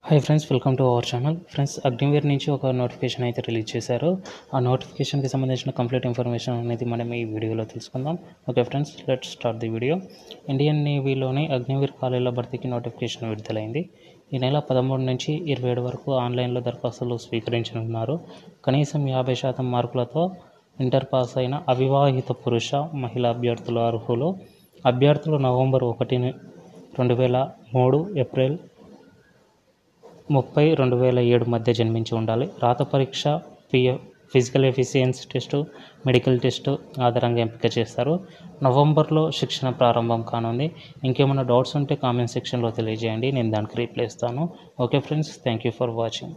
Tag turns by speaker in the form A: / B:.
A: Hi friends, welcome to our channel. Friends, Agniveer నుంచి ఒక notification అయితే రిలీజ్ చేశారు. ఆ నోటిఫికేషన్కి సంబంధించిన కంప్లీట్ ఇన్ఫర్మేషన్ అనేది మనం ఈ వీడియోలో తెలుసుకుందాం. Okay friends, let's start the video. Indian నేవీలోని అగ్నివీర్ ఖాళీల భర్తీకి నోటిఫికేషన్ విడుదలైంది. ఈ నెల 13 నుంచి 27 వరకు ఆన్లైన్లో దరఖాస్తులు స్వీకరించనున్నారు. కనీసం 50% మార్కులతో ఇంటర్ పాస్ అయిన అవివాహిత పురుష, మహిళా అభ్యర్థులు అర్హులు. అభ్యర్థులు నవంబర్ 1, 2003 ఏప్రిల్ 30, 2007 మధ్య జన్మించి ఉండాలి. రాత పరీక్ష, physical efficiency test, medical test ఆధారంగా ఎంపిక చేస్తారు. నవంబర్లో శిక్షణ ప్రారంభం కానుంది. ఇంకేమైనా డౌట్స్ ఉంటే కామెంట్ సెక్షన్లో తెలియజేయండి, నేను దానికి రిప్లై ఇస్తాను. Okay friends, thank you for watching.